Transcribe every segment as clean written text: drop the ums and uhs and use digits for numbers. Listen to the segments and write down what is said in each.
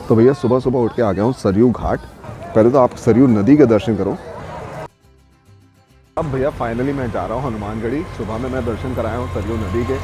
तो भैया सुबह सुबह उठ के आ गया हूँ सरयू घाट। पहले तो आप सरयू नदी के दर्शन करो। अब भैया फाइनली मैं जा रहा हूँ हनुमानगढ़ी। सुबह में मैं दर्शन कराया हूँ सरयू नदी के।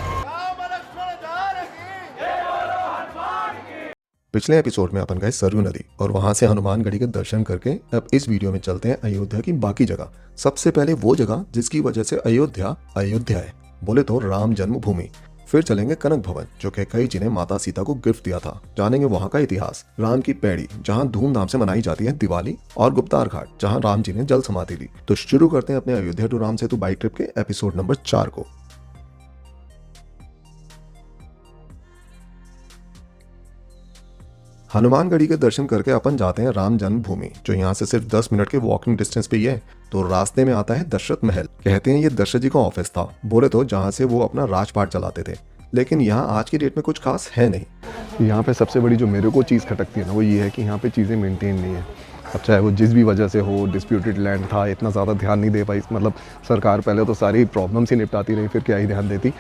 पिछले एपिसोड में अपन गए सरयू नदी और वहां से हनुमानगढ़ी के दर्शन करके अब इस वीडियो में चलते हैं अयोध्या की बाकी जगह। सबसे पहले वो जगह जिसकी वजह से अयोध्या अयोध्या है, बोले तो राम जन्मभूमि। फिर चलेंगे कनक भवन जो कैकेयी जी ने माता सीता को गिफ्ट दिया था। जानेंगे वहां का इतिहास, राम की पैड़ी जहां धूमधाम से मनाई जाती है दिवाली, और गुप्तार घाट जहां राम जी ने जल समाधि ली। तो शुरू करते हैं अपने Ayodhya to Ram Setu bike trip के एपिसोड नंबर 4 को। हनुमानगढ़ी के दर्शन करके अपन जाते हैं राम जन्मभूमि जो यहाँ से सिर्फ 10 मिनट के वॉकिंग डिस्टेंस पे ही है। तो रास्ते में आता है दशरथ महल। कहते हैं ये दशरथ जी का ऑफिस था, बोले तो जहाँ से वो अपना राजपाट चलाते थे। लेकिन यहाँ आज की डेट में कुछ खास है नहीं। यहाँ पे सबसे बड़ी जो मेरे को चीज़ खटकती है ना, वो ये है कि यहाँ पे चीज़ें मेंटेन नहीं है। अब चाहे वो जिस भी वजह से हो, डिस्प्यूटेड लैंड था, इतना ज़्यादा ध्यान नहीं दे पाई। मतलब सरकार पहले तो सारी प्रॉब्लम्स ही निपटाती रही, फिर क्या ही ध्यान देती।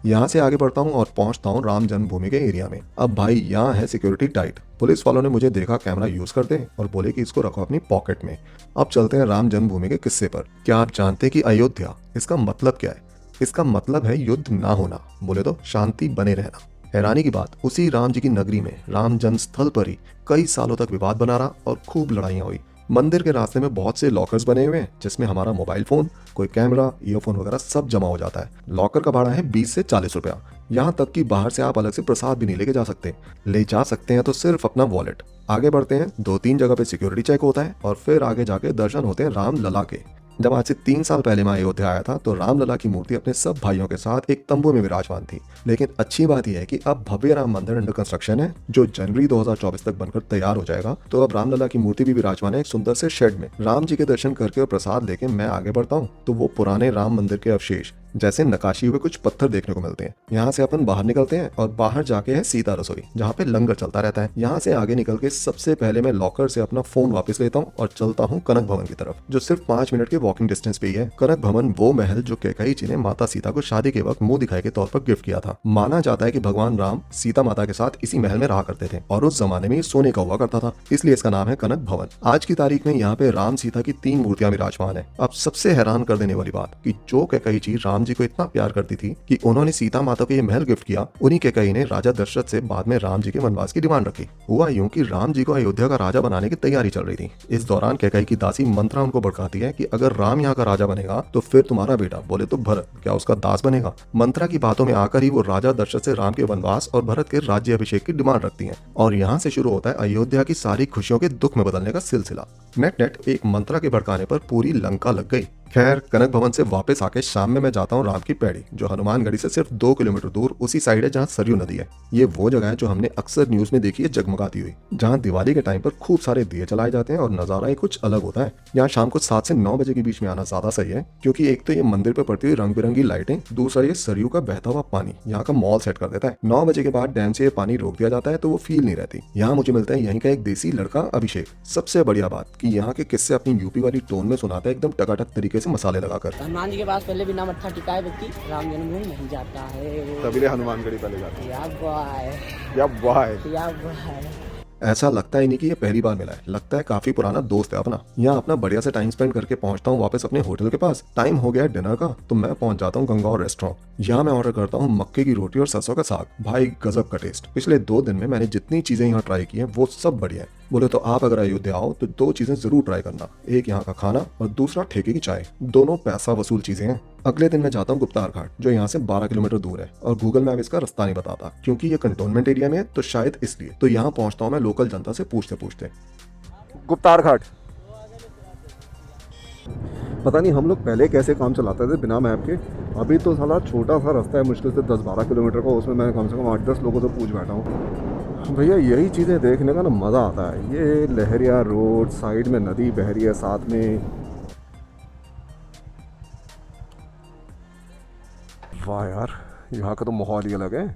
यहाँ से आगे बढ़ता हूँ और पहुंचता हूँ राम जन्मभूमि के एरिया में। अब भाई यहाँ है सिक्योरिटी टाइट। पुलिस वालों ने मुझे देखा कैमरा यूज करते और बोले कि इसको रखो अपनी पॉकेट में। अब चलते हैं राम जन्मभूमि के किस्से पर। क्या आप जानते हैं कि अयोध्या इसका मतलब क्या है? इसका मतलब है युद्ध ना होना, बोले तो शांति बने रहना। हैरानी की बात, उसी राम जी की नगरी में राम जन्म स्थल पर ही कई सालों तक विवाद बना रहा और खूब लड़ाइयाँ हुई। मंदिर के रास्ते में बहुत से लॉकर्स बने हुए हैं जिसमें हमारा मोबाइल फोन, कोई कैमरा, ईयरफोन वगैरह सब जमा हो जाता है। लॉकर का भाड़ा है 20 से 40 रुपया। यहाँ तक कि बाहर से आप अलग से प्रसाद भी नहीं लेके जा सकते। ले जा सकते हैं तो सिर्फ अपना वॉलेट। आगे बढ़ते हैं, 2-3 जगह पे सिक्योरिटी चेक होता है और फिर आगे जाके दर्शन होते हैं राम लला के। जब आज से 3 साल पहले मैं अयोध्या आया था तो रामलला की मूर्ति अपने सब भाइयों के साथ एक तंबू में विराजमान थी। लेकिन अच्छी बात यह है कि अब भव्य राम मंदिर अंडर कंस्ट्रक्शन है जो जनवरी 2024 तक बनकर तैयार हो जाएगा। तो अब रामलला की मूर्ति भी विराजमान है एक सुंदर से शेड में। राम जी के दर्शन करके और प्रसाद लेके मैं आगे बढ़ता हूँ तो वो पुराने राम मंदिर के अवशेष जैसे नकाशी हुए कुछ पत्थर देखने को मिलते हैं। यहाँ से अपन बाहर निकलते हैं और बाहर जाके है सीता रसोई जहाँ पे लंगर चलता रहता है। यहाँ से आगे निकल के सबसे पहले मैं लॉकर से अपना फोन वापस लेता हूँ और चलता हूँ कनक भवन की तरफ जो सिर्फ 5 मिनट के वॉकिंग डिस्टेंस पे ही है। कनक भवन वो महल जो कैकेयी जी ने माता सीता को शादी के वक्त मुंह दिखाई के तौर पर गिफ्ट किया था। माना जाता है कि भगवान राम सीता माता के साथ इसी महल में रहा करते थे और उस जमाने में ये सोने का हुआ करता था, इसलिए इसका नाम है कनक भवन। आज की तारीख में यहाँ पे राम सीता की 3 मूर्तियां विराजमान है। अब सबसे हैरान कर देने वाली बात कि जो कैकेयी जी राम जी को इतना प्यार करती थी कि उन्होंने सीता माता को ये महल गिफ्ट किया, उन्हीं कैकेयी ने राजा दशरथ से बाद में राम जी के वनवास की डिमांड रखी। हुआ यूं कि राम जी को अयोध्या का राजा बनाने की तैयारी चल रही थी। इस दौरान कैकेयी की दासी मंत्रा उनको भड़काती है कि अगर राम यहाँ का राजा बनेगा तो फिर तुम्हारा बेटा, बोले तो भरत, क्या उसका दास बनेगा? मंत्रा की बातों में आकर ही वो राजा दशरथ से राम के वनवास और भरत के राज्य अभिषेक की डिमांड रखती है और यहाँ से शुरू होता है अयोध्या की सारी खुशियों के दुख में बदलने का सिलसिला। नेट एक मंत्रा के भड़काने पर पूरी लंका लग गई। खैर, कनक भवन से वापस आके शाम में मैं जाता हूँ राम की पैड़ी जो हनुमानगढ़ी से सिर्फ 2 किलोमीटर दूर उसी साइड है जहाँ सरयू नदी है। ये वो जगह है जो हमने अक्सर न्यूज में देखी है जगमगाती हुई, जहाँ दिवाली के टाइम पर खूब सारे दिए जलाए जाते हैं और नजारा ही कुछ अलग होता है। यहाँ शाम को 7 से 9 बजे के बीच में आना ज्यादा सही है क्योंकि एक तो ये मंदिर पे पड़ती हुई रंग बिरंगी लाइटें, दूसरा ये सरयू का बहता हुआ पानी यहाँ का मॉल सेट कर देता है। 9 बजे के बाद डैम से ये पानी रोक दिया जाता है तो वो फील नहीं रहती। यहाँ मुझे मिलता है यहीं का एक देसी लड़का अभिषेक। सबसे बढ़िया बात कि यहाँ के किस्से अपनी यूपी वाली टोन में सुनाता है, एकदम टकाटक तरीके से मसाले लगाकर। हनुमान जी के पास पहले बिना मत्था टिकाए व्यक्ति राम जन्मभूमि नहीं जाता है। तभी हनुमानगढ़ी पहले जाते हैं। या बॉय, या बाय। या बॉय। ऐसा लगता ही नहीं कि ये पहली बार मिला है, लगता है काफी पुराना दोस्त है अपना। यहाँ अपना बढ़िया से टाइम स्पेंड करके पहुंचता हूँ वापस अपने होटल के पास। टाइम हो गया है डिनर का तो मैं पहुंच जाता हूँ गंगौर रेस्टोरेंट। यहाँ मैं ऑर्डर करता हूँ मक्के की रोटी और सरसों का साग। भाई गजब का टेस्ट। पिछले 2 दिन में मैंने जितनी चीजें यहाँ ट्राई की है वो सब बढ़िया है। बोले तो आप अगर अयोध्या आओ तो 2 चीजें जरूर ट्राई करना, एक यहाँ का खाना और दूसरा ठेके की चाय। दोनों पैसा वसूल चीजें हैं। अगले दिन मैं जाता हूँ गुप्तार घाट जो यहाँ से 12 किलोमीटर दूर है और गूगल मैप इसका रास्ता नहीं बताता क्योंकि ये कंटोनमेंट एरिया में है तो शायद इसलिए। तो यहाँ पहुंचता हूँ मैं लोकल जनता से पूछते पूछते। गुप्तार घाट पता नहीं हम लोग पहले कैसे काम चलाते थे बिना मैप के। अभी तो साला छोटा सा रास्ता है मुश्किल से 10-12 किलोमीटर का, उसमें मैं कम से कम 8-10 लोगों से पूछ बैठा हूँ। भैया यही चीज़ें देखने का ना मज़ा आता है। ये लहरिया रोड, साइड में नदी बह रही है, साथ में वाह यार, यहाँ का तो माहौल ही अलग है।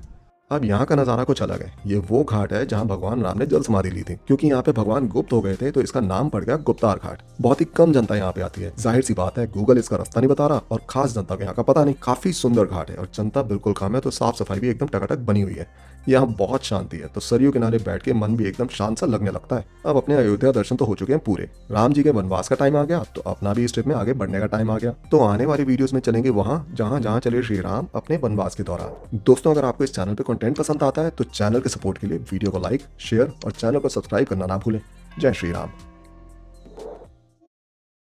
अब यहाँ का नज़ारा कुछ अलग है। ये वो घाट है जहाँ भगवान राम ने जल समाधि ली थी। क्योंकि यहाँ पे भगवान गुप्त हो गए थे तो इसका नाम पड़ गया गुप्तार घाट। बहुत ही कम जनता यहाँ पे आती है, जाहिर सी बात है गूगल इसका रास्ता नहीं बता रहा और खास जनता को यहाँ का पता नहीं। काफी सुंदर घाट है और जनता बिल्कुल काम है तो साफ सफाई भी एकदम टकाटक बनी हुई है। यहाँ बहुत शांति है, तो सरयू किनारे बैठ के मन भी एकदम शांत सा लगने लगता है। अब अपने अयोध्या दर्शन तो हो चुके हैं पूरे, राम जी के वनवास का टाइम आ गया, तो अपना भी इस ट्रिप में आगे बढ़ने का टाइम आ गया। तो आने वाली वीडियोस में चलेंगे वहाँ जहाँ जहाँ चले श्री राम अपने वनवास के दौरान। दोस्तों, अगर आपको इस चैनल पे कंटेंट पसंद आता है तो चैनल के सपोर्ट के लिए वीडियो को लाइक, शेयर और चैनल को सब्सक्राइब करना ना भूलें। जय श्री राम।